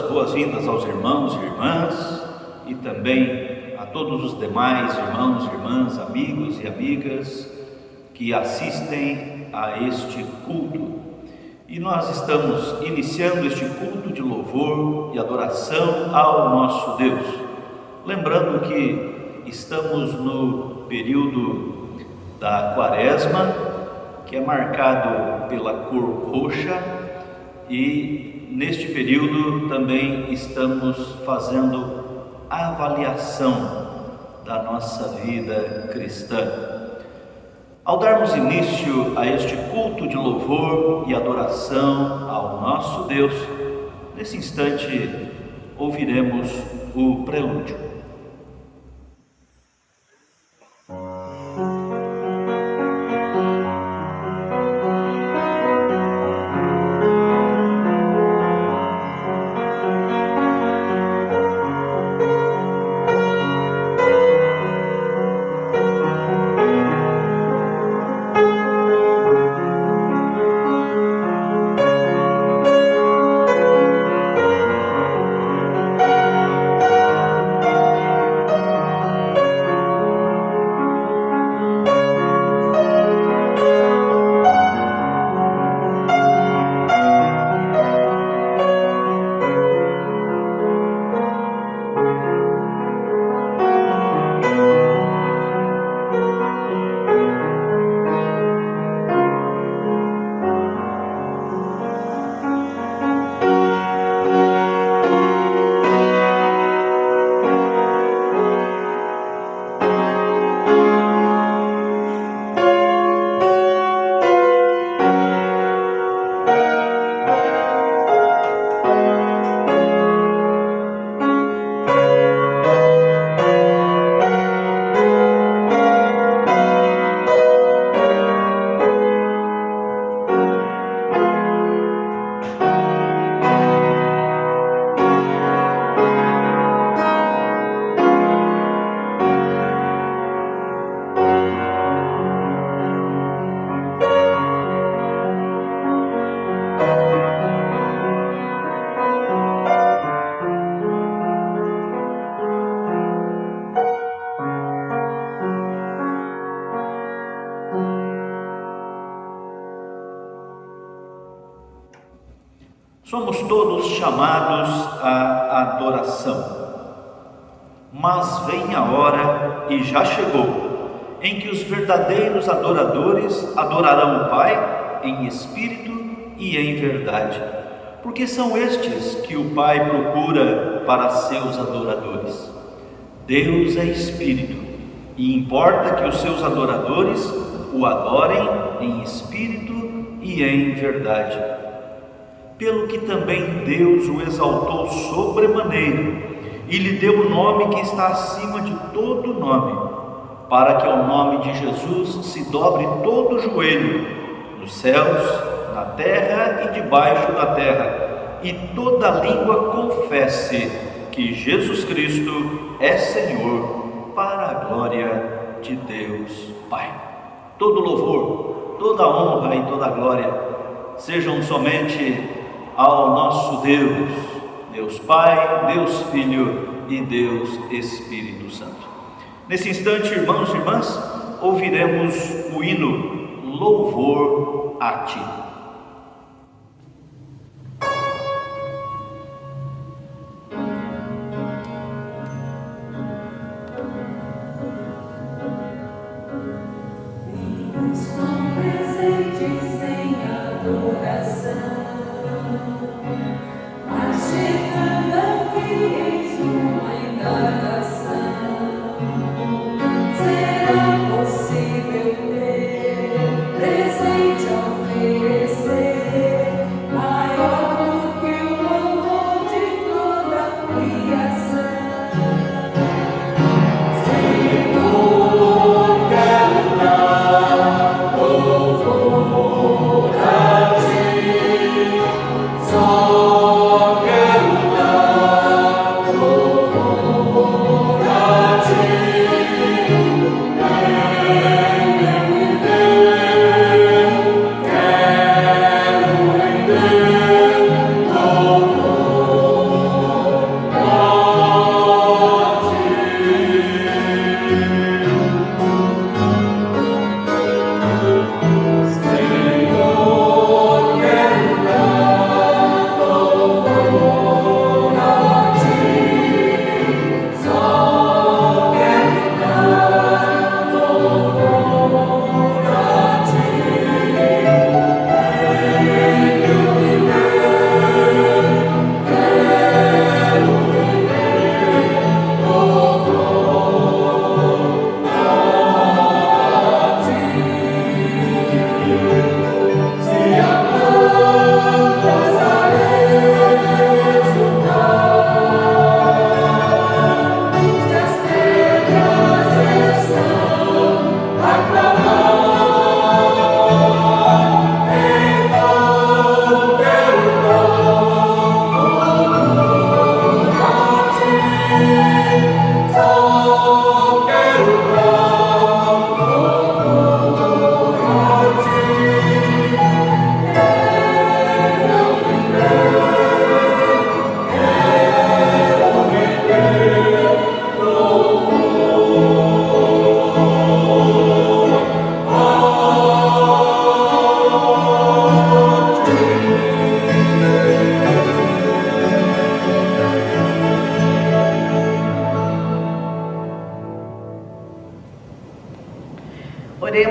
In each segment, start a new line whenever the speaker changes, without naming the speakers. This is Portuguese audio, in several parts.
boas-vindas aos irmãos e irmãs e também a todos os demais irmãos, irmãs, amigos e amigas que assistem a este culto. E nós estamos iniciando este culto de louvor e adoração ao nosso Deus. Lembrando que estamos no período da Quaresma, que é marcado pela cor roxa, e neste período também estamos fazendo a avaliação da nossa vida cristã. Ao darmos início a este culto de louvor e adoração ao nosso Deus, nesse instante ouviremos o prelúdio. Somos todos chamados à adoração, mas vem a hora, e já chegou, em que os verdadeiros adoradores adorarão o Pai em espírito e em verdade, porque são estes que o Pai procura para seus adoradores. Deus é espírito, e importa que os seus adoradores o adorem em espírito e em verdade. Pelo que também Deus o exaltou sobremaneira e lhe deu o nome que está acima de todo nome, para que ao nome de Jesus se dobre todo o joelho, nos céus, na terra e debaixo da terra, e toda língua confesse que Jesus Cristo é Senhor, para a glória de Deus Pai. Todo louvor, toda honra e toda glória sejam somente ao nosso Deus, Deus Pai, Deus Filho e Deus Espírito Santo. Nesse instante, irmãos e irmãs, ouviremos o hino Louvor a Ti.
Será possível ter presente ao oferecer?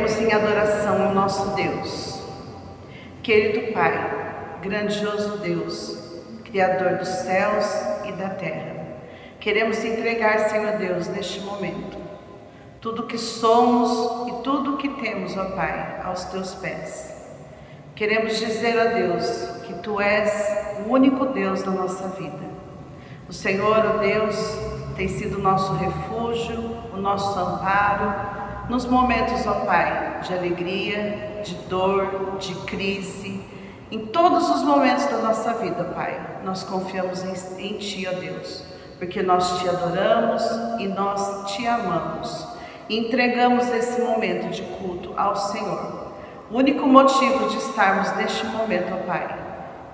Oremos em adoração ao nosso Deus. Querido Pai, grandioso Deus, Criador dos céus e da terra, queremos entregar, Senhor Deus, neste momento, tudo que somos e tudo que temos, ó Pai, aos Teus pés. Queremos dizer a Deus que Tu és o único Deus da nossa vida. O Senhor, ó Deus, tem sido o nosso refúgio, o nosso amparo, nos momentos, ó Pai, de alegria, de dor, de crise, em todos os momentos da nossa vida, Pai, nós confiamos em Ti, ó Deus, porque nós Te adoramos e nós Te amamos. E entregamos esse momento de culto ao Senhor. O único motivo de estarmos neste momento, ó Pai,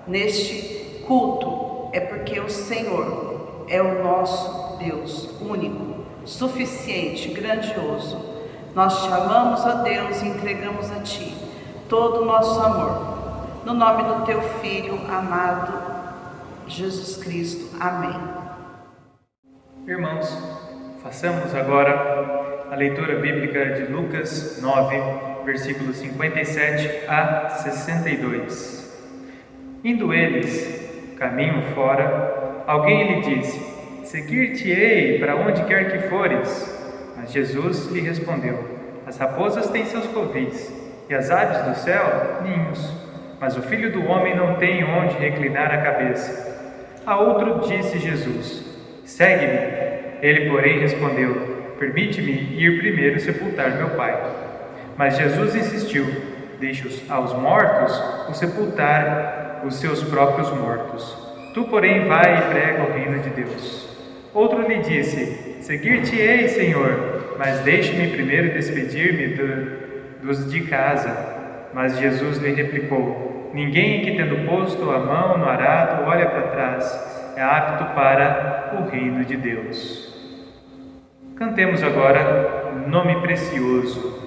neste culto, é porque o Senhor é o nosso Deus único, suficiente, grandioso. Nós Te amamos, ó Deus, e entregamos a Ti todo o nosso amor. No nome do Teu Filho amado, Jesus Cristo. Amém.
Irmãos, façamos agora a leitura bíblica de Lucas 9, versículos 57 a 62. Indo eles caminho fora, alguém lhe disse: Seguir-te-ei para onde quer que fores. Mas Jesus lhe respondeu: As raposas têm seus covis, e as aves do céu ninhos, mas o Filho do Homem não tem onde reclinar a cabeça. A outro disse Jesus: Segue-me. Ele, porém, respondeu: Permite-me ir primeiro sepultar meu pai. Mas Jesus insistiu: Deixa aos mortos o sepultar os seus próprios mortos. Tu, porém, vai e prega o reino de Deus. Outro lhe disse: Seguir-te-ei, Senhor, mas deixe-me primeiro despedir-me dos de casa. Mas Jesus lhe replicou: Ninguém que, tendo posto a mão no arado, olha para trás, é apto para o reino de Deus. Cantemos agora Nome Precioso.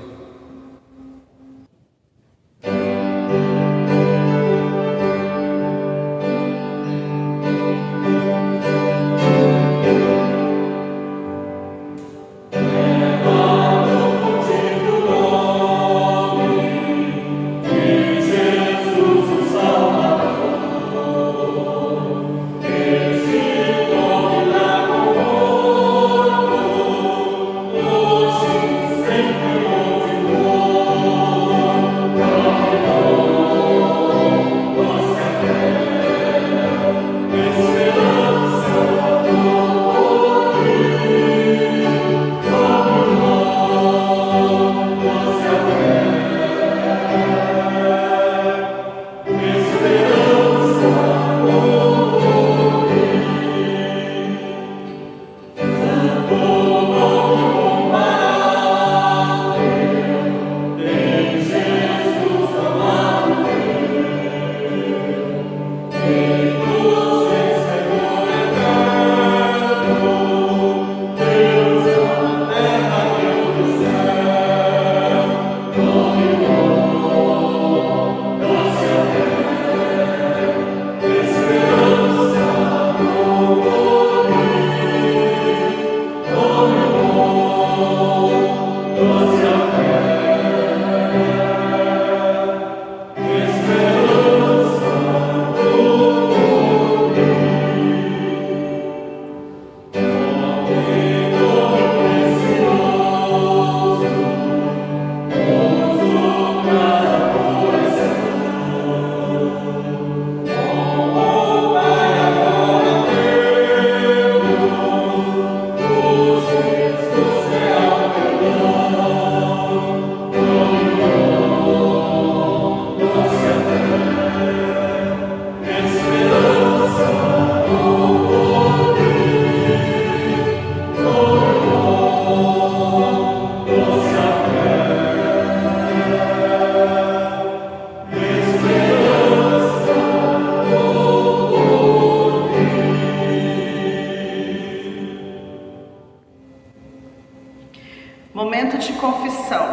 Momento de confissão.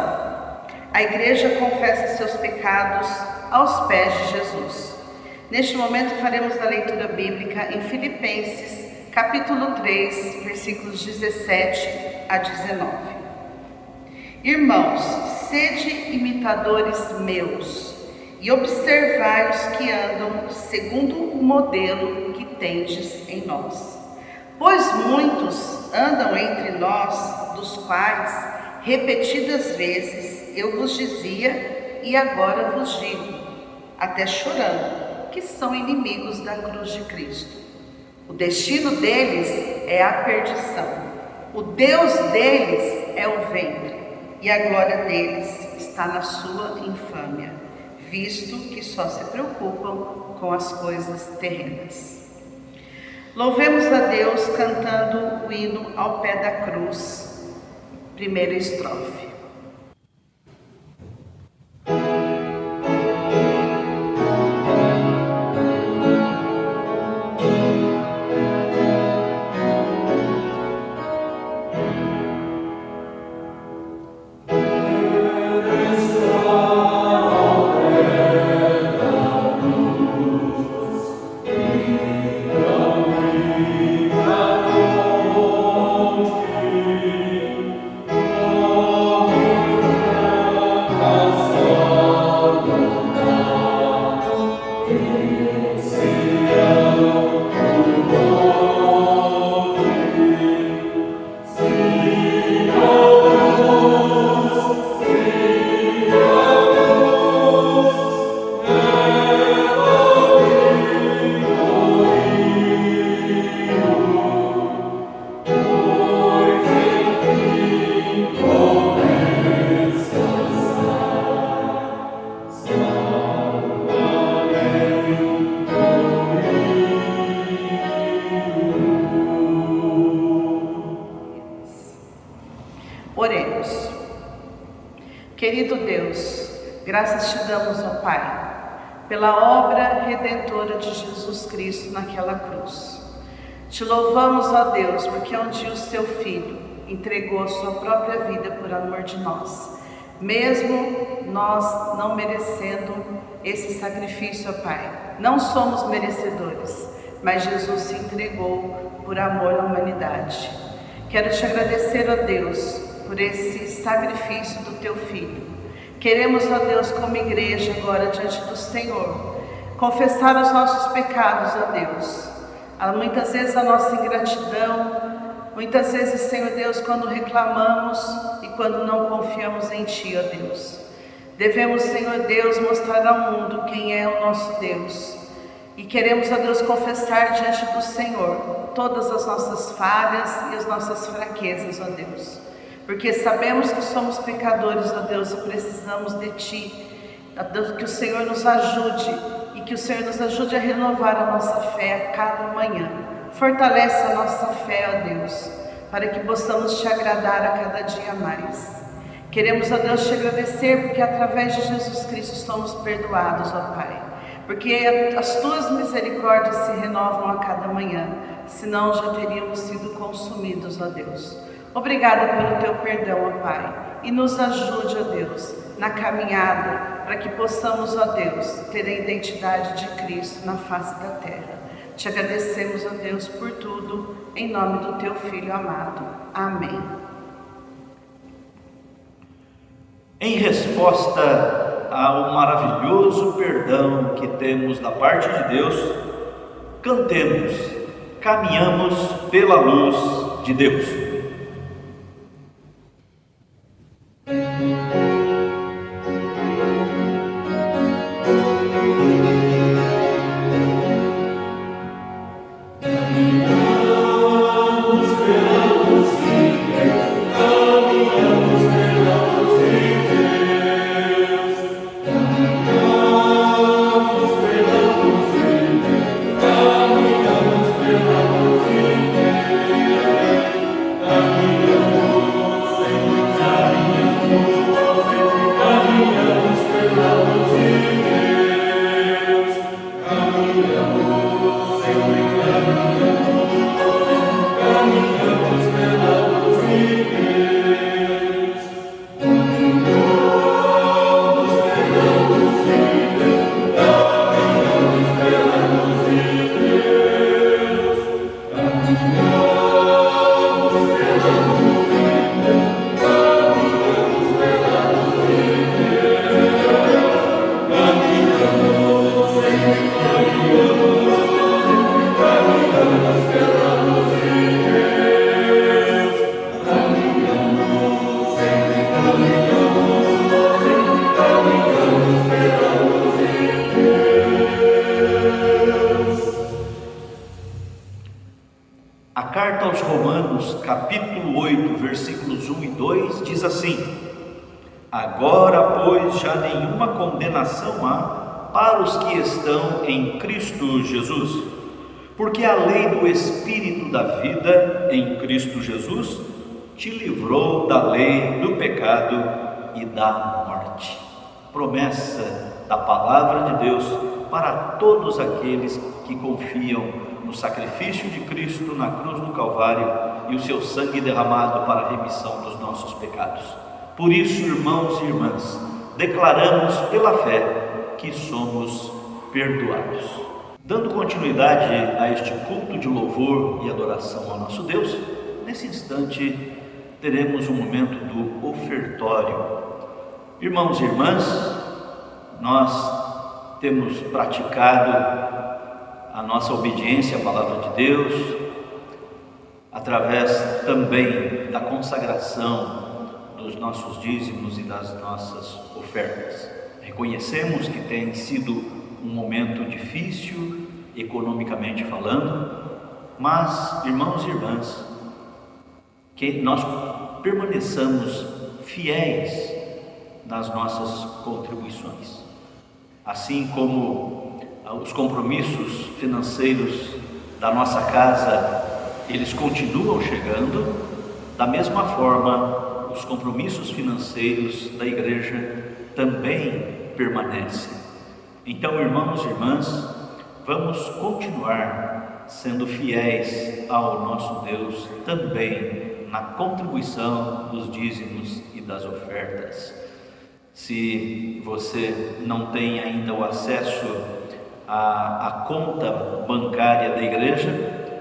A igreja confessa seus pecados aos pés de Jesus. Neste momento faremos a leitura bíblica em Filipenses, capítulo 3, versículos 17 a 19. Irmãos, sede imitadores meus e observai os que andam segundo o modelo que tendes em nós. Pois muitos andam entre nós, dos quais, repetidas vezes, eu vos dizia e agora vos digo, até chorando, que são inimigos da cruz de Cristo. O destino deles é a perdição, o Deus deles é o ventre, e a glória deles está na sua infâmia, visto que só se preocupam com as coisas terrenas. Louvemos a Deus cantando o hino ao pé da cruz, primeira estrofe. Oremos. Querido Deus, graças te damos, ó Pai, pela obra redentora de Jesus Cristo naquela cruz. Te louvamos, ó Deus, porque um dia o seu Filho entregou a sua própria vida por amor de nós, mesmo nós não merecendo esse sacrifício, ó Pai. Não somos merecedores, mas Jesus se entregou por amor à humanidade. Quero te agradecer, ó Deus, por esse sacrifício do teu Filho. Queremos, ó Deus, como igreja agora diante do Senhor, confessar os nossos pecados, ó Deus. Muitas vezes a nossa ingratidão, muitas vezes, Senhor Deus, quando reclamamos e quando não confiamos em Ti, ó Deus. Devemos, Senhor Deus, mostrar ao mundo quem é o nosso Deus. E queremos, ó Deus, confessar diante do Senhor todas as nossas falhas e as nossas fraquezas, ó Deus. Porque sabemos que somos pecadores, ó Deus, e precisamos de Ti. Ó Deus, que o Senhor nos ajude e que o Senhor nos ajude a renovar a nossa fé a cada manhã. Fortalece a nossa fé, ó Deus, para que possamos Te agradar a cada dia mais. Queremos, ó Deus, Te agradecer porque através de Jesus Cristo somos perdoados, ó Pai. Porque as Tuas misericórdias se renovam a cada manhã, senão já teríamos sido consumidos, ó Deus. Obrigada pelo Teu perdão, ó Pai, e nos ajude, ó Deus, na caminhada, para que possamos, ó Deus, ter a identidade de Cristo na face da terra. Te agradecemos, ó Deus, por tudo, em nome do Teu Filho amado. Amém.
Em resposta ao maravilhoso perdão que temos da parte de Deus, cantemos, caminhamos pela luz de Deus. A carta aos Romanos, capítulo 8, versículos 1 e 2, diz assim: Agora, pois, já nenhuma condenação há para os que estão em Cristo Jesus, porque a lei do Espírito da vida em Cristo Jesus te livrou da lei do pecado e da morte. Promessa da palavra de Deus para todos aqueles que confiam no sacrifício de Cristo na cruz do Calvário e o seu sangue derramado para a remissão dos nossos pecados. Por isso, irmãos e irmãs, declaramos pela fé que somos perdoados. Dando continuidade a este culto de louvor e adoração ao nosso Deus, nesse instante teremos um momento do ofertório. Irmãos e irmãs, nós temos praticado a nossa obediência à palavra de Deus através também da consagração dos nossos dízimos e das nossas ofertas. Reconhecemos que tem sido um momento difícil, economicamente falando, mas, irmãos e irmãs, que nós permaneçamos fiéis nas nossas contribuições. Assim como os compromissos financeiros da nossa casa, eles continuam chegando, da mesma forma, os compromissos financeiros da igreja também permanecem. Então, irmãos e irmãs, vamos continuar sendo fiéis ao nosso Deus também na contribuição dos dízimos e das ofertas. Se você não tem ainda o acesso à conta bancária da igreja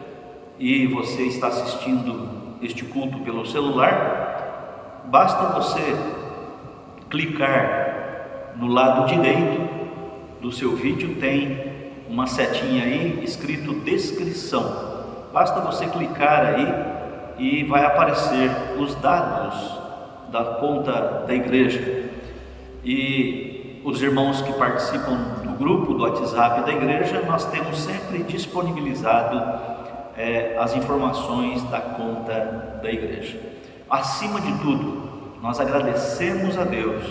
e você está assistindo este culto pelo celular, basta você clicar no lado direito do seu vídeo, tem uma setinha aí escrito descrição. Basta você clicar aí e vai aparecer os dados da conta da igreja. E os irmãos que participam do grupo do WhatsApp da igreja, nós temos sempre disponibilizado as informações da conta da igreja. Acima de tudo, nós agradecemos a Deus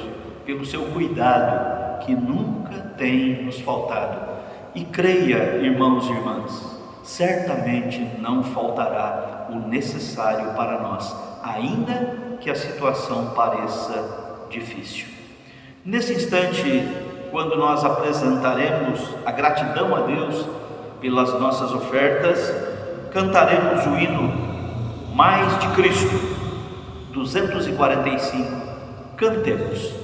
pelo seu cuidado que nunca tem nos faltado. E creia, irmãos e irmãs, certamente não faltará o necessário para nós, ainda que a situação pareça difícil. Nesse instante, quando nós apresentaremos a gratidão a Deus pelas nossas ofertas, cantaremos o hino Mais de Cristo, 245, cantemos.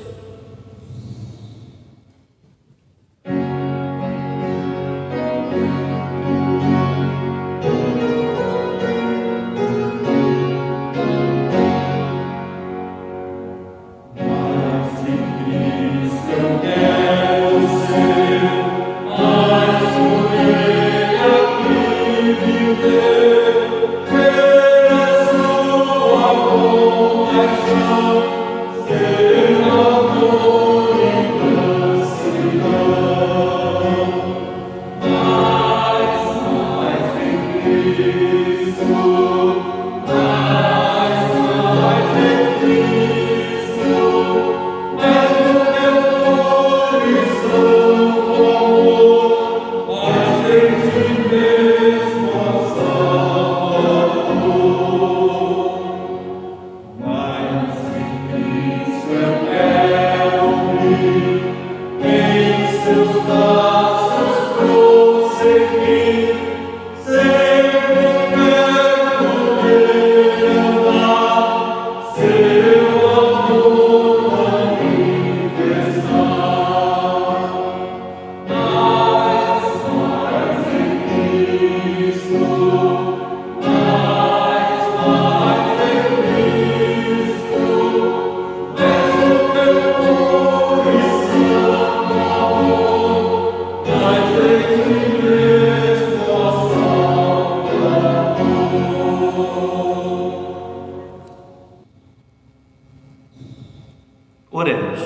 Oremos.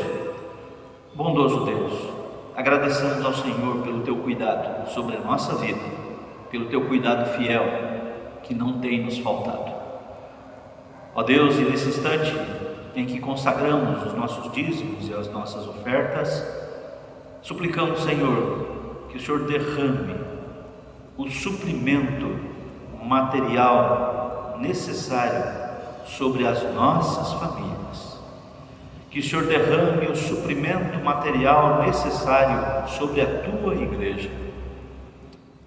Bondoso Deus, agradecemos ao Senhor pelo teu cuidado sobre a nossa vida, pelo teu cuidado fiel que não tem nos faltado. Ó Deus, e nesse instante em que consagramos os nossos dízimos e as nossas ofertas, suplicamos, Senhor, que o Senhor derrame o suprimento material necessário sobre as nossas famílias. Que o Senhor derrame o suprimento material necessário sobre a Tua igreja.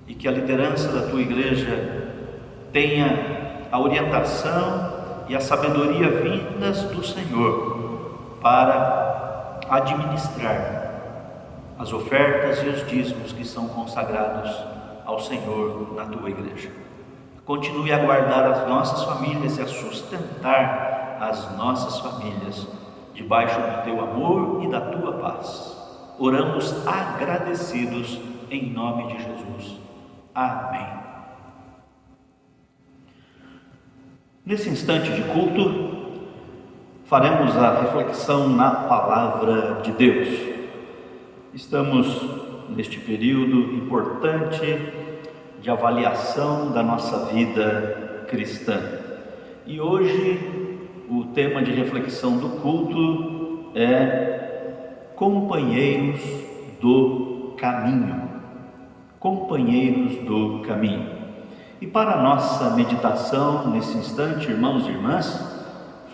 E que a liderança da Tua igreja tenha a orientação e a sabedoria vindas do Senhor para administrar as ofertas e os dízimos que são consagrados ao Senhor na Tua igreja. Continue a guardar as nossas famílias e a sustentar as nossas famílias debaixo do Teu amor e da Tua paz. Oramos agradecidos em nome de Jesus. Amém. Nesse instante de culto, faremos a reflexão na Palavra de Deus. Estamos neste período importante de avaliação da nossa vida cristã. E hoje o tema de reflexão do culto é companheiros do caminho. Companheiros do caminho. E para a nossa meditação nesse instante, irmãos e irmãs,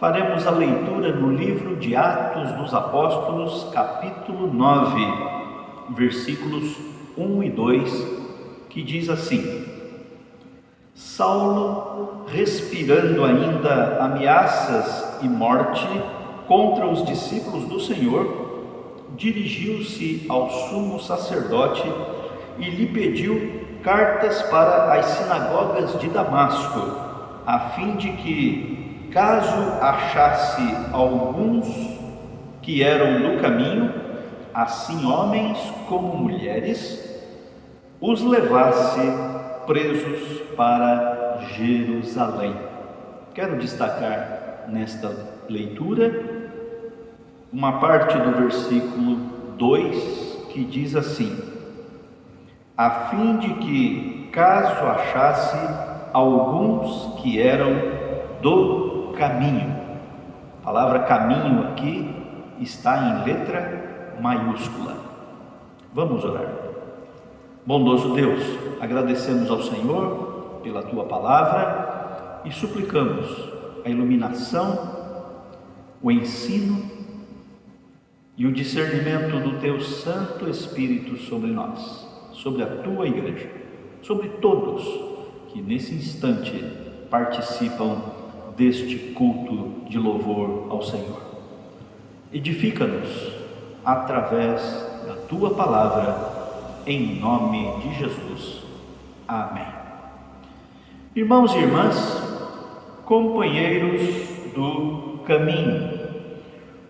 faremos a leitura no livro de Atos dos Apóstolos, capítulo 9, versículos 1 e 2, que diz assim: Saulo, respirando ainda ameaças e morte contra os discípulos do Senhor, dirigiu-se ao sumo sacerdote e lhe pediu cartas para as sinagogas de Damasco, a fim de que, caso achasse alguns que eram no caminho, assim homens como mulheres, os levasse presos para Jerusalém. Quero destacar nesta leitura uma parte do versículo 2 que diz assim: a fim de que, caso achasse alguns que eram do caminho. A palavra caminho aqui está em letra maiúscula. Vamos orar. Bondoso Deus, agradecemos ao Senhor pela Tua palavra e suplicamos a iluminação, o ensino e o discernimento do Teu Santo Espírito sobre nós, sobre a Tua igreja, sobre todos que nesse instante participam deste culto de louvor ao Senhor. Edifica-nos através da Tua palavra, em nome de Jesus. Amém. Irmãos e irmãs, companheiros do caminho,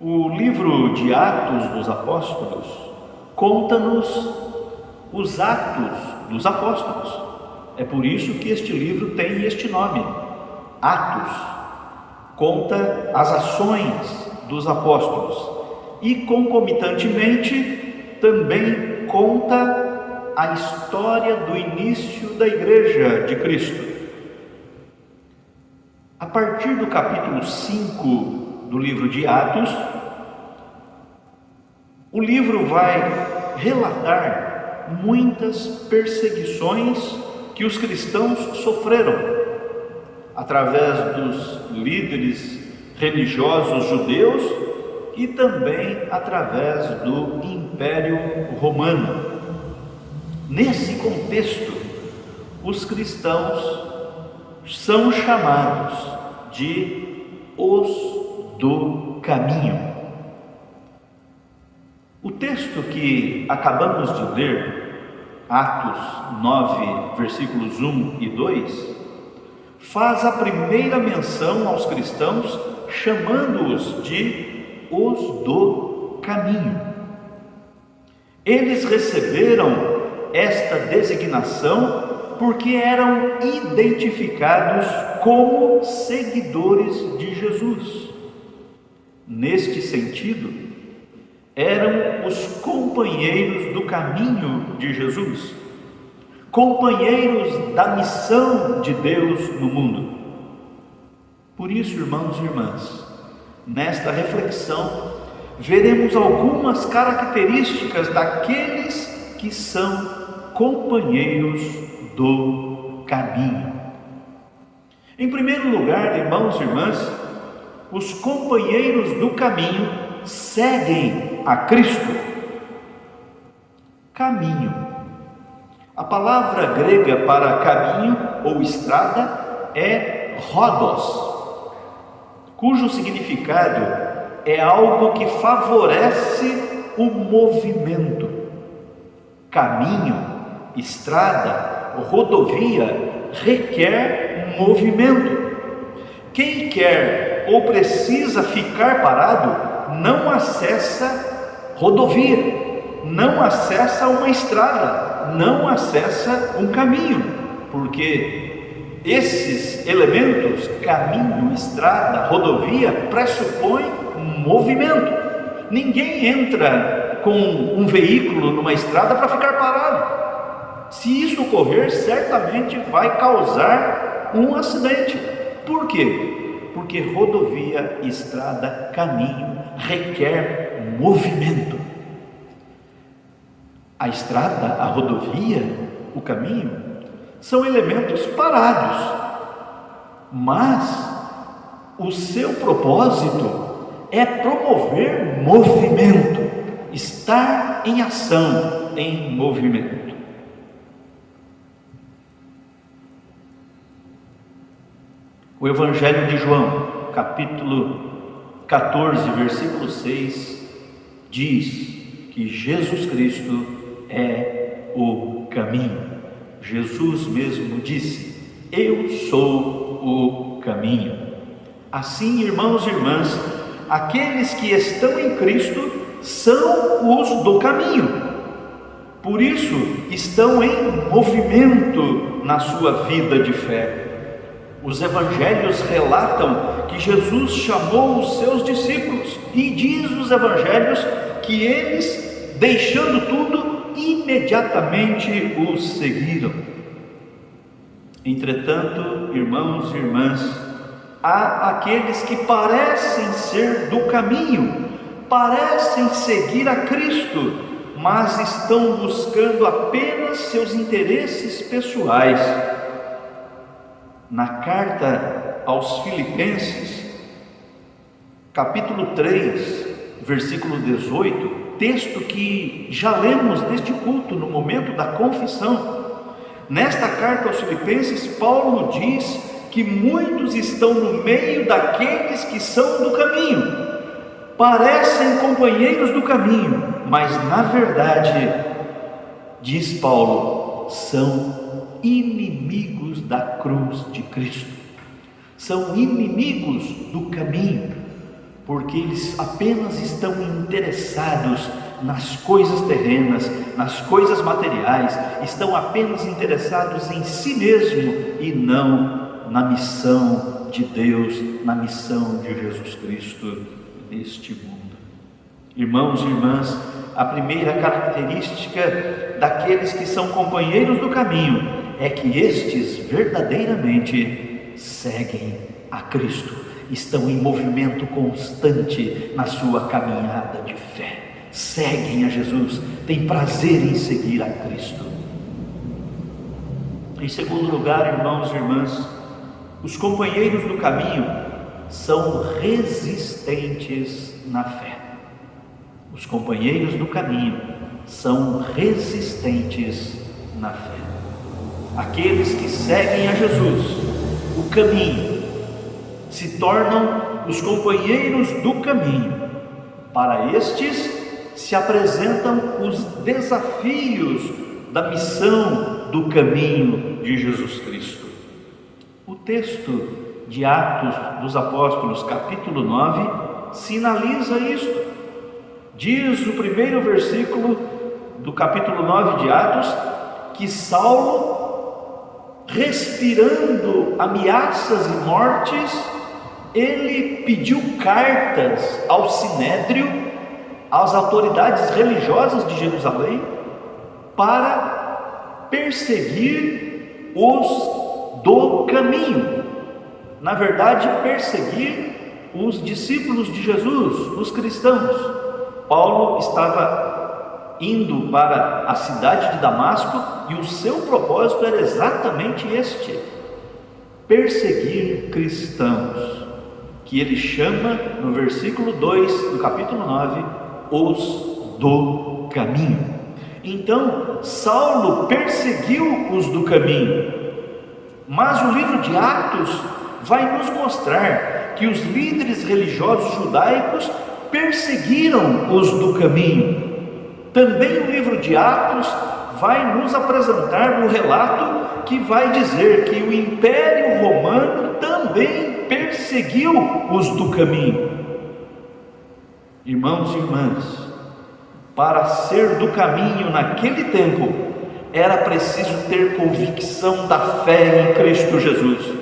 o livro de Atos dos Apóstolos conta-nos os atos dos apóstolos. É por isso que este livro tem este nome, Atos. Conta as ações dos apóstolos e, concomitantemente, também conta a história do início da Igreja de Cristo. A partir do capítulo 5 do livro de Atos, o livro vai relatar muitas perseguições que os cristãos sofreram através dos líderes religiosos judeus e também através do Império Romano. Nesse contexto, os cristãos são chamados de os do caminho. O texto que acabamos de ler, Atos 9, versículos 1 e 2, faz a primeira menção aos cristãos, chamando-os de os do caminho. Eles receberam esta designação porque eram identificados como seguidores de Jesus. Neste sentido, eram os companheiros do caminho de Jesus, companheiros da missão de Deus no mundo. Por isso, irmãos e irmãs, nesta reflexão, veremos algumas características daqueles que são companheiros do caminho. Em primeiro lugar, irmãos e irmãs, os companheiros do caminho seguem a Cristo. Caminho. A palavra grega para caminho ou estrada é rhodos, cujo significado é algo que favorece o movimento. Caminho, estrada, rodovia requer movimento. Quem quer ou precisa ficar parado não acessa rodovia, não acessa uma estrada, não acessa um caminho, porque esses elementos, caminho, estrada, rodovia, pressupõem um movimento. Ninguém entra com um veículo numa estrada para ficar parado. Se isso ocorrer, certamente vai causar um acidente. Por quê? Porque rodovia, estrada, caminho requer movimento. A estrada, a rodovia, o caminho são elementos parados, mas o seu propósito é promover movimento, estar em ação, em movimento. O Evangelho de João, capítulo 14, versículo 6, diz que Jesus Cristo é o caminho. Jesus mesmo disse: eu sou o caminho. Assim, irmãos e irmãs, aqueles que estão em Cristo são os do caminho. Por isso, estão em movimento na sua vida de fé. Os evangelhos relatam que Jesus chamou os seus discípulos, e diz os evangelhos que eles, deixando tudo, imediatamente os seguiram. Entretanto, irmãos e irmãs, há aqueles que parecem ser do caminho, parecem seguir a Cristo, mas estão buscando apenas seus interesses pessoais. Na carta aos Filipenses, capítulo 3, versículo 18, texto que já lemos neste culto no momento da confissão. Nesta carta aos Filipenses, Paulo diz que muitos estão no meio daqueles que são do caminho, parecem companheiros do caminho, mas na verdade, diz Paulo, são inimigos da cruz de Cristo, são inimigos do caminho, porque eles apenas estão interessados nas coisas terrenas, nas coisas materiais, estão apenas interessados em si mesmo e não na missão de Deus, na missão de Jesus Cristo neste mundo. Irmãos e irmãs, a primeira característica daqueles que são companheiros do caminho é que estes verdadeiramente seguem a Cristo, estão em movimento constante na sua caminhada de fé, seguem a Jesus, têm prazer em seguir a Cristo. Em segundo lugar, irmãos e irmãs, os companheiros do caminho são resistentes na fé. Os companheiros do caminho são resistentes na fé. Aqueles que seguem a Jesus, o caminho, se tornam os companheiros do caminho. Para estes se apresentam os desafios da missão do caminho de Jesus Cristo. O texto de Atos dos Apóstolos, capítulo 9, sinaliza isto. Diz o primeiro versículo do capítulo 9 de Atos que Saulo, respirando ameaças e mortes, ele pediu cartas ao Sinédrio, às autoridades religiosas de Jerusalém, para perseguir os do caminho. Na verdade, perseguir os discípulos de Jesus, os cristãos. Paulo estava indo para a cidade de Damasco e o seu propósito era exatamente este: perseguir cristãos, que ele chama no versículo 2 do capítulo 9, os do caminho. Então, Saulo perseguiu os do caminho, mas o livro de Atos vai nos mostrar que os líderes religiosos judaicos perseguiram os do caminho. Também o livro de Atos vai nos apresentar um relato que vai dizer que o Império Romano também perseguiu os do caminho. Irmãos e irmãs, para ser do caminho naquele tempo, era preciso ter convicção da fé em Cristo Jesus.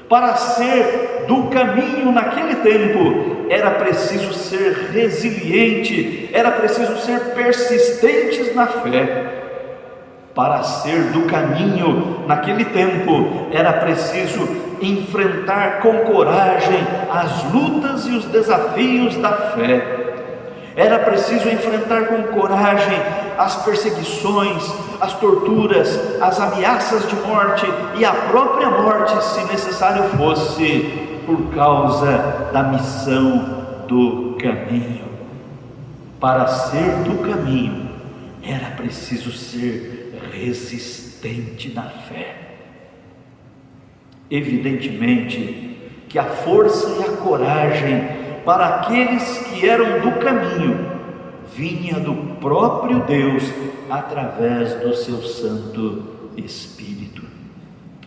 Para ser do caminho naquele tempo, era preciso ser resiliente, era preciso ser persistentes na fé. Para ser do caminho naquele tempo, era preciso enfrentar com coragem as lutas e os desafios da fé. Era preciso enfrentar com coragem as perseguições, as torturas, as ameaças de morte e a própria morte, se necessário fosse, por causa da missão do caminho. Para ser do caminho, era preciso ser resistente na fé. Evidentemente que a força e a coragem para aqueles que eram do caminho vinha do próprio Deus através do seu Santo Espírito.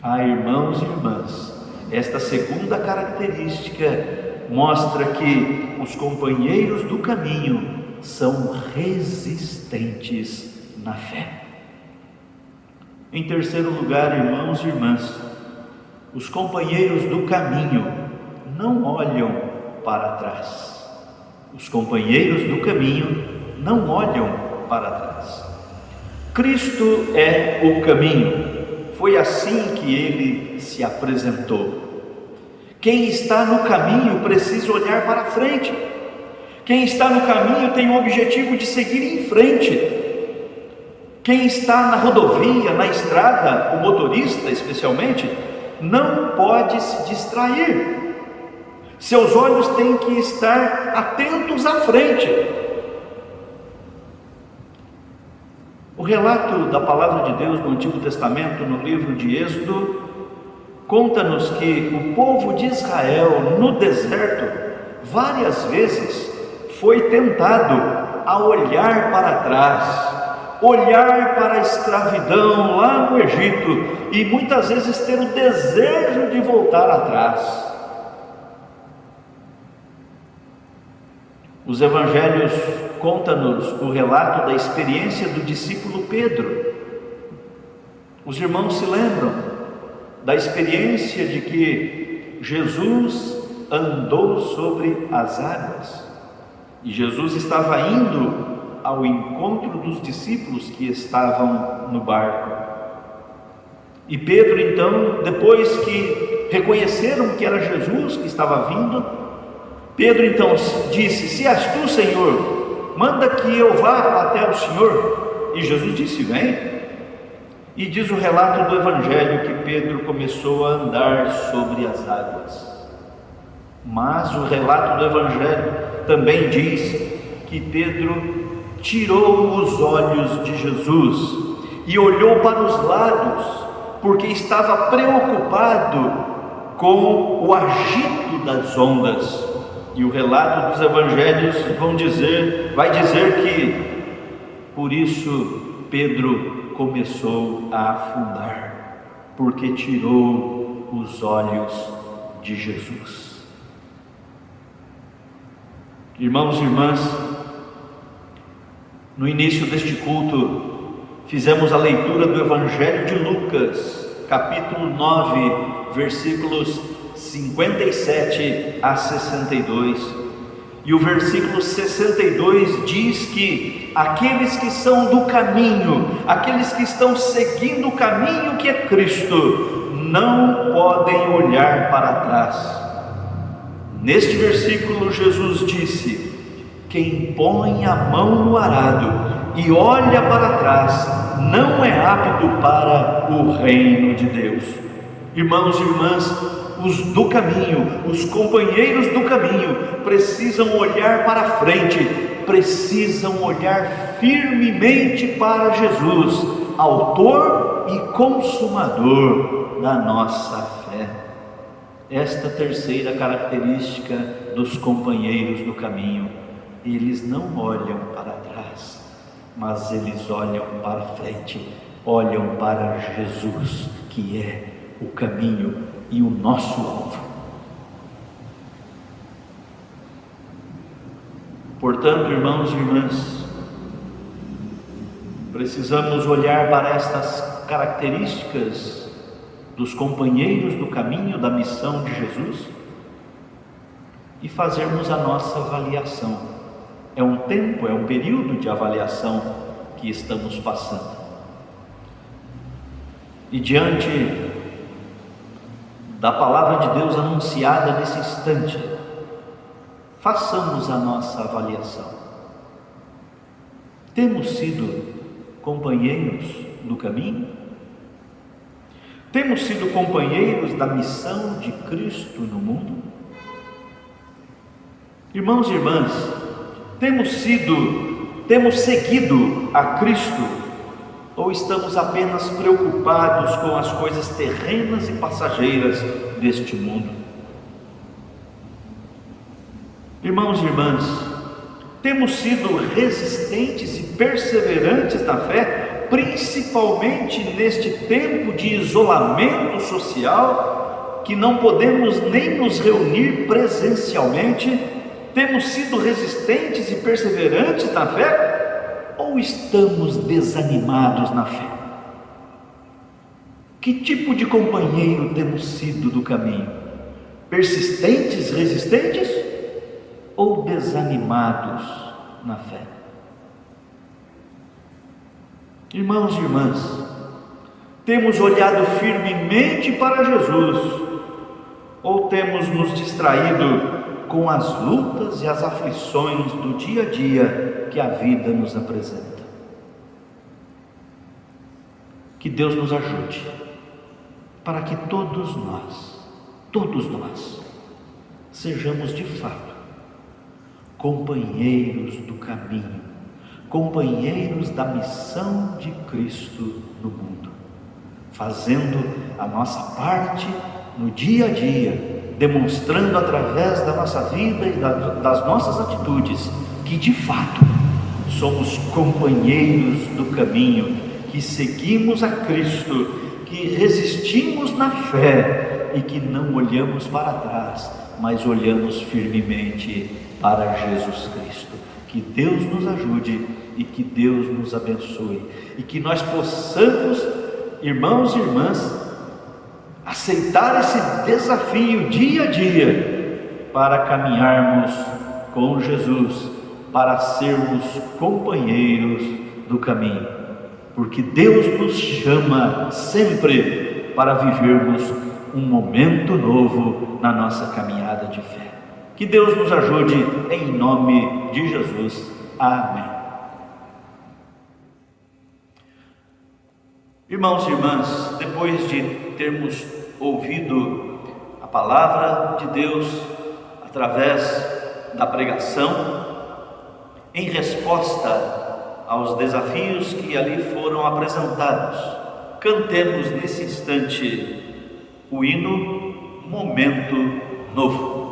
Irmãos e irmãs, esta segunda característica mostra que os companheiros do caminho são resistentes na fé. Em terceiro lugar, irmãos e irmãs, os companheiros do caminho não olham para trás. Os companheiros do caminho não olham para trás. Cristo é o caminho. Foi assim que ele se apresentou. Quem está no caminho precisa olhar para frente. Quem está no caminho tem o objetivo de seguir em frente. Quem está na rodovia, na estrada, o motorista especialmente, não pode se distrair. Seus olhos têm que estar atentos à frente. O relato da palavra de Deus no Antigo Testamento, no livro de Êxodo, conta-nos que o povo de Israel no deserto várias vezes foi tentado a olhar para trás, olhar para a escravidão lá no Egito e muitas vezes ter o desejo de voltar atrás. Os evangelhos contam-nos o relato da experiência do discípulo Pedro. Os irmãos se lembram da experiência de que Jesus andou sobre as águas e Jesus estava indo ao encontro dos discípulos que estavam no barco. E Pedro então, depois que reconheceram que era Jesus que estava vindo, Pedro então disse: se és tu, Senhor, manda que eu vá até o Senhor. E Jesus disse: vem. E diz o relato do Evangelho que Pedro começou a andar sobre as águas. Mas o relato do Evangelho também diz que Pedro tirou os olhos de Jesus e olhou para os lados, porque estava preocupado com o agito das ondas. E o relato dos evangelhos vai dizer que por isso Pedro começou a afundar, porque tirou os olhos de Jesus. Irmãos e irmãs, no início deste culto fizemos a leitura do Evangelho de Lucas, capítulo 9, versículos 57 a 62, E o versículo 62 diz que aqueles que são do caminho, aqueles que estão seguindo o caminho que é Cristo, não podem olhar para trás. Neste versículo, Jesus disse: quem põe a mão no arado e olha para trás, não é apto para o reino de Deus. Irmãos e irmãs, os do caminho, os companheiros do caminho, precisam olhar para frente, precisam olhar firmemente para Jesus, autor e consumador da nossa fé. Esta terceira característica dos companheiros do caminho: eles não olham para trás, mas eles olham para frente, olham para Jesus, que é o caminho e o nosso alvo. Portanto, irmãos e irmãs, precisamos olhar para estas características dos companheiros do caminho da missão de Jesus e fazermos a nossa avaliação. É um tempo, é um período de avaliação que estamos passando. E diante da palavra de Deus anunciada nesse instante, façamos a nossa avaliação. Temos sido companheiros do caminho? Temos sido companheiros da missão de Cristo no mundo? Irmãos e irmãs, temos seguido a Cristo, ou estamos apenas preocupados com as coisas terrenas e passageiras deste mundo? Irmãos e irmãs, temos sido resistentes e perseverantes na fé, principalmente neste tempo de isolamento social, que não podemos nem nos reunir presencialmente? Temos sido resistentes e perseverantes na fé? Ou estamos desanimados na fé? Que tipo de companheiro temos sido do caminho? Persistentes, resistentes ou desanimados na fé? Irmãos e irmãs, temos olhado firmemente para Jesus ou temos nos distraído com as lutas e as aflições do dia a dia que a vida nos apresenta? Que Deus nos ajude para que todos nós sejamos de fato companheiros do caminho, companheiros da missão de Cristo no mundo, fazendo a nossa parte no dia a dia, demonstrando através da nossa vida e das nossas atitudes que de fato somos companheiros do caminho, que seguimos a Cristo, que resistimos na fé e que não olhamos para trás, mas olhamos firmemente para Jesus Cristo. Que Deus nos ajude e que Deus nos abençoe e que nós possamos, irmãos e irmãs, aceitar esse desafio dia a dia para caminharmos com Jesus, para sermos companheiros do caminho, porque Deus nos chama sempre para vivermos um momento novo na nossa caminhada de fé. Que Deus nos ajude em nome de Jesus. Amém. Irmãos e irmãs, depois de termos ouvido a palavra de Deus através da pregação, em resposta aos desafios que ali foram apresentados, cantemos nesse instante o hino Momento Novo.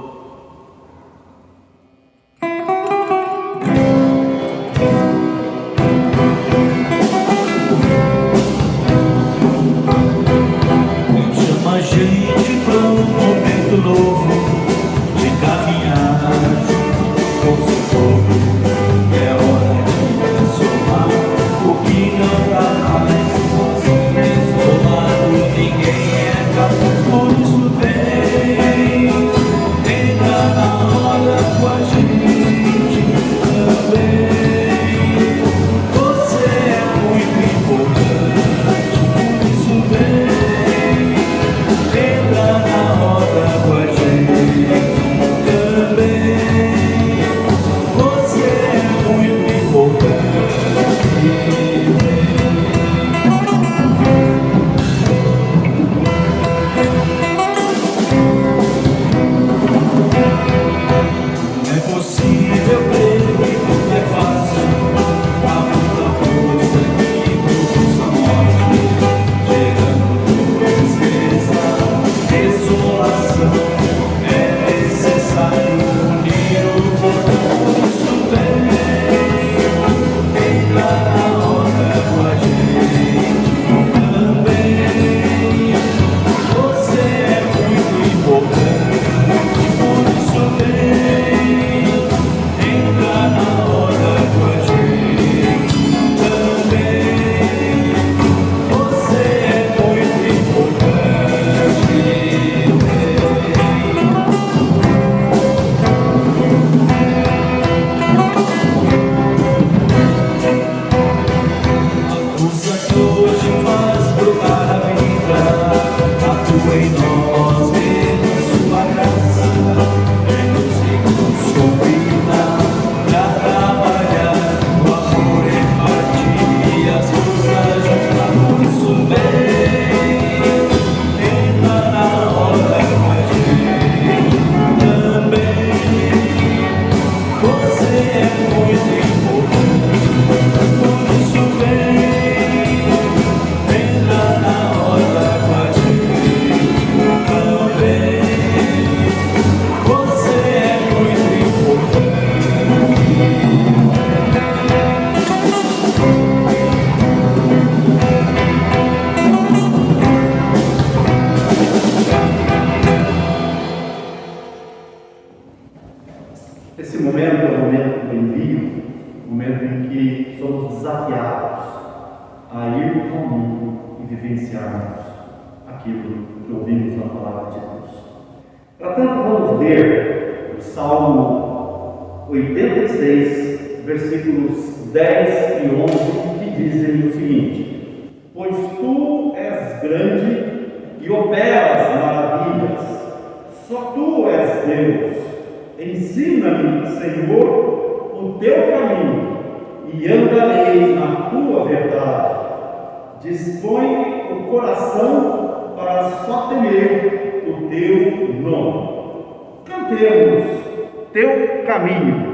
Por isso vem, entra na hora com a gente. Esse momento é o momento do envio, o momento em que somos desafiados a irmos ao mundo e vivenciarmos aquilo que ouvimos na palavra de Deus. Para tanto, vamos ler o Salmo 86, versículos 10 e 11, que dizem o seguinte: Pois tu és grande e operas maravilhas, só tu és Deus. Ensina-me, Senhor, o teu caminho, e andarei na tua verdade. Dispõe o coração para só temer o teu nome. Cantemos teu caminho.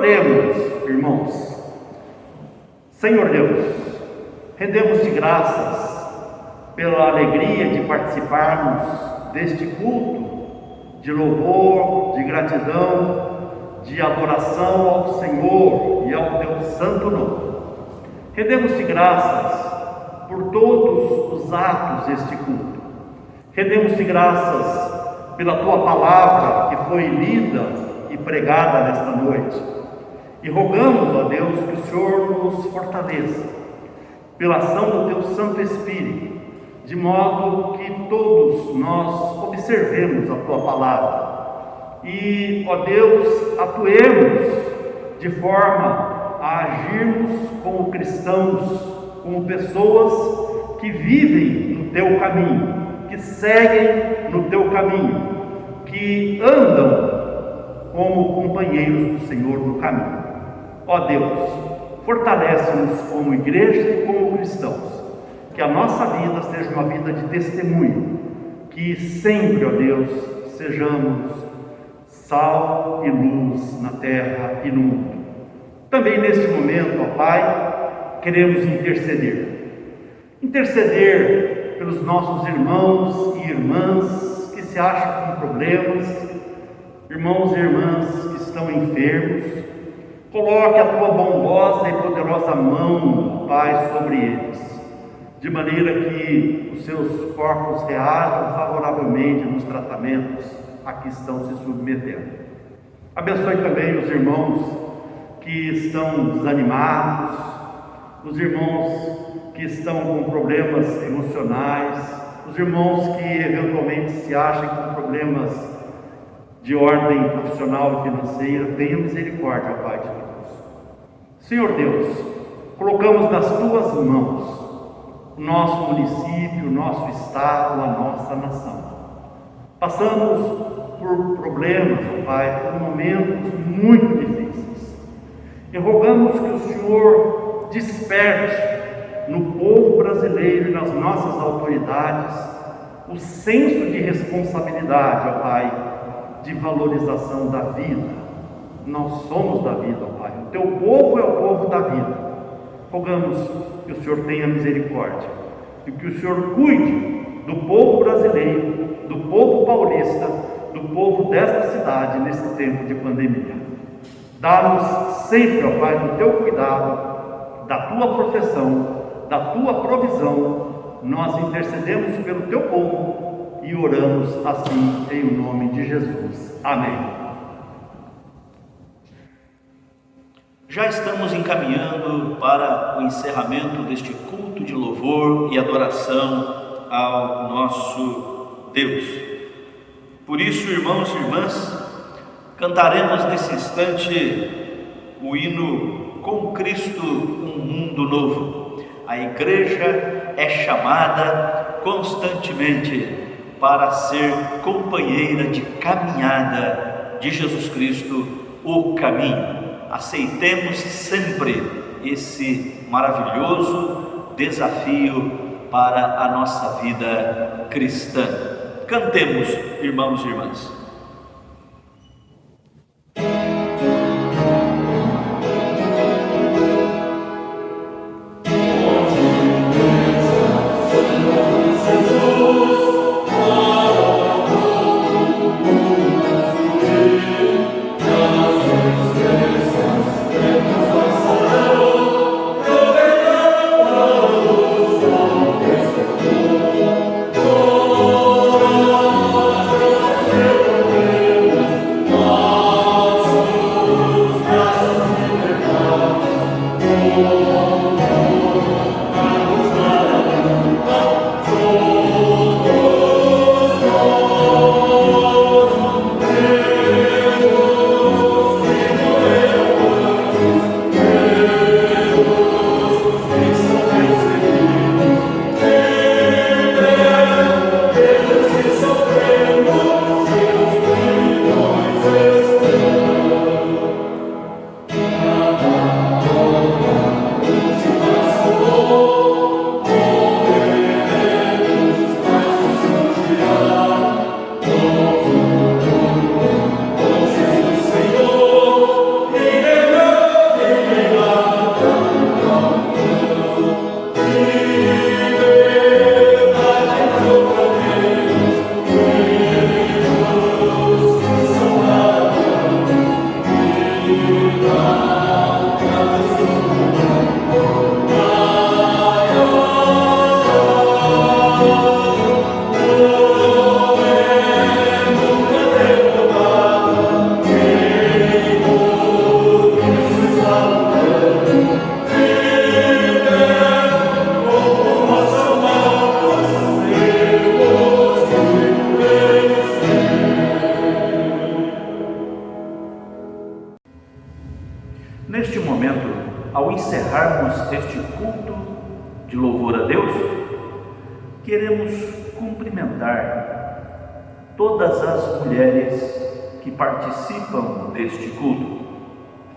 Oremos, irmãos. Senhor Deus, rendemos-te graças pela alegria de participarmos deste culto de louvor, de gratidão, de adoração ao Senhor e ao teu santo nome. Rendemos-te graças por todos os atos deste culto. Rendemos-te graças pela tua palavra que foi lida e pregada nesta noite. E rogamos, ó Deus, que o Senhor nos fortaleça pela ação do teu Santo Espírito, de modo que todos nós observemos a tua palavra, e, ó Deus, atuemos de forma a agirmos como cristãos, como pessoas que vivem no Teu caminho, que seguem no Teu caminho, que andam como companheiros do Senhor no caminho. Ó Deus, fortalece-nos como igreja e como cristãos, que a nossa vida seja uma vida de testemunho, que sempre, ó Deus, sejamos sal e luz na terra e no mundo. Também neste momento, ó Pai, queremos interceder pelos nossos irmãos e irmãs que se acham com problemas, irmãos e irmãs que estão enfermos. Coloque a Tua bondosa e poderosa mão, Pai, sobre eles, de maneira que os seus corpos reajam favoravelmente nos tratamentos a que estão se submetendo. Abençoe também os irmãos que estão desanimados, os irmãos que estão com problemas emocionais, os irmãos que eventualmente se acham com problemas de ordem profissional e financeira. Tenha misericórdia, Pai de Deus. Senhor Deus, colocamos nas Tuas mãos o nosso município, o nosso estado, a nossa nação. Passamos por problemas, ó Pai, por momentos muito difíceis. E rogamos que o Senhor desperte no povo brasileiro e nas nossas autoridades o senso de responsabilidade, ó Pai, de valorização da vida. Nós somos da vida, ó Pai. O Teu povo é o povo da vida. Rogamos que o Senhor tenha misericórdia e que o Senhor cuide do povo brasileiro, do povo paulista, do povo desta cidade nesse tempo de pandemia. Dá-nos sempre, ó Pai, do Teu cuidado, da Tua proteção, da Tua provisão. Nós intercedemos pelo Teu povo e oramos assim em nome de Jesus. Amém.
Já estamos encaminhando para o encerramento deste culto de louvor e adoração ao nosso Deus. Por isso, irmãos e irmãs, cantaremos nesse instante o hino Com Cristo um Mundo Novo. A igreja é chamada constantemente para ser companheira de caminhada de Jesus Cristo, o caminho. Aceitemos sempre esse maravilhoso desafio para a nossa vida cristã. Cantemos, irmãos e irmãs.
Oh,
encerrarmos este culto de louvor a Deus, queremos cumprimentar todas as mulheres que participam deste culto.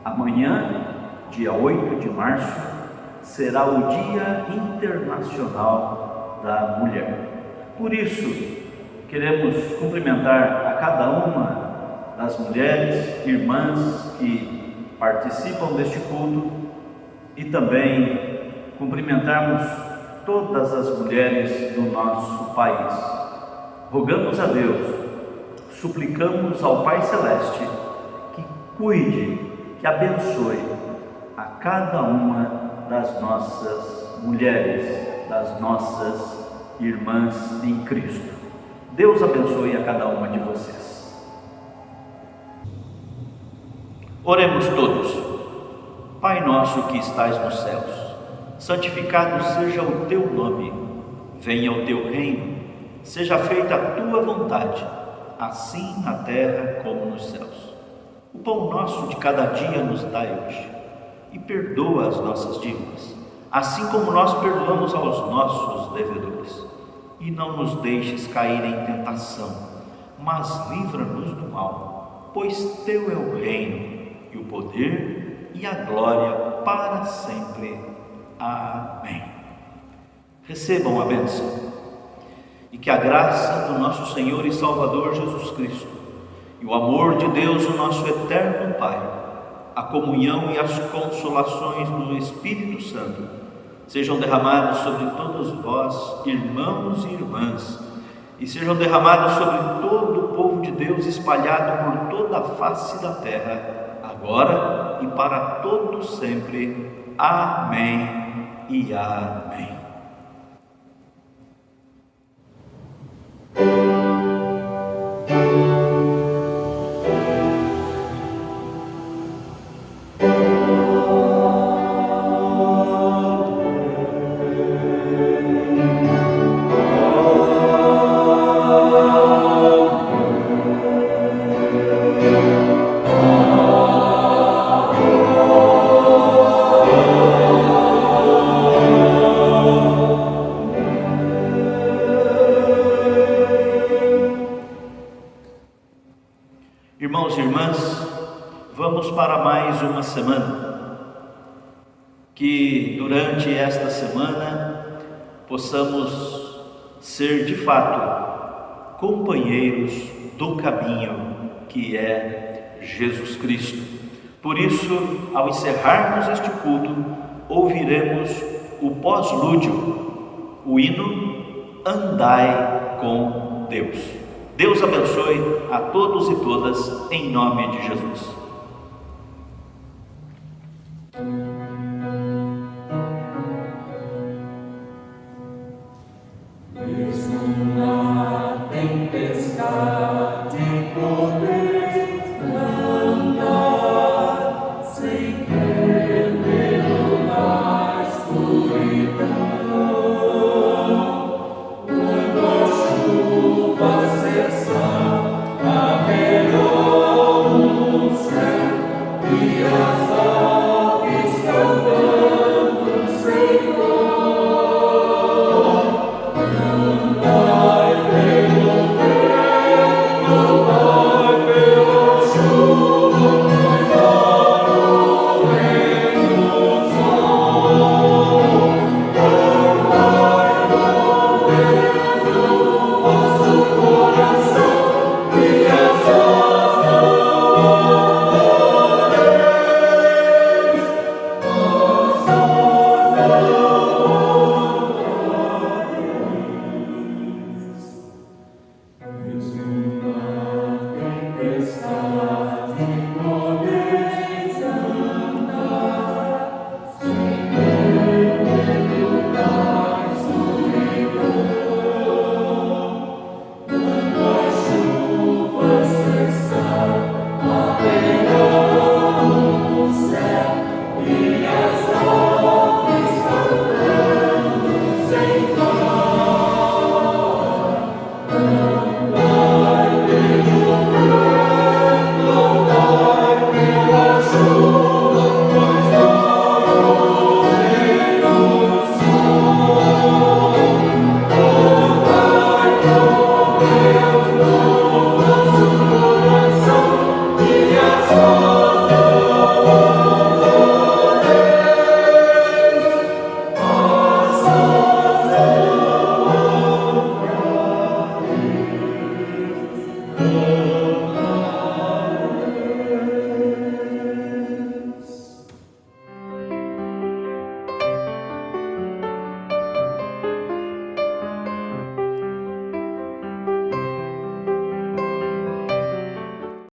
Amanhã, dia 8 de março, será o Dia Internacional da Mulher. Por isso, queremos cumprimentar a cada uma das mulheres, irmãs que participam deste culto e também cumprimentarmos todas as mulheres do nosso país. Rogamos a Deus, suplicamos ao Pai Celeste que cuide, que abençoe a cada uma das nossas mulheres, das nossas irmãs em Cristo. Deus abençoe a cada uma de vocês. Oremos todos. Pai nosso que estais nos céus, santificado seja o teu nome. Venha o teu reino. Seja feita a tua vontade, assim na terra como nos céus. O pão nosso de cada dia nos dai hoje. E perdoa as nossas dívidas, assim como nós perdoamos aos nossos devedores. E não nos deixes cair em tentação, mas livra-nos do mal, pois teu é o reino, e o poder, e a glória para sempre. Amém. Recebam a bênção, e que a graça do nosso Senhor e Salvador Jesus Cristo, e o amor de Deus, o nosso eterno Pai, a comunhão e as consolações do Espírito Santo sejam derramados sobre todos vós, irmãos e irmãs, e sejam derramados sobre todo o povo de Deus espalhado por toda a face da terra, agora e para todos sempre. Amém e amém. Irmãos e irmãs, vamos para mais uma semana. Que durante esta semana possamos ser de fato companheiros do caminho que é Jesus Cristo. Por isso, ao encerrarmos este culto, ouviremos o pós-lúdio, o hino Andai com Deus. Deus abençoe a todos e todas, em nome de Jesus.
Mesmo na tempestade poder andar, sem temer na escuridão. Quando a chuva cessar, haverá um céu amor.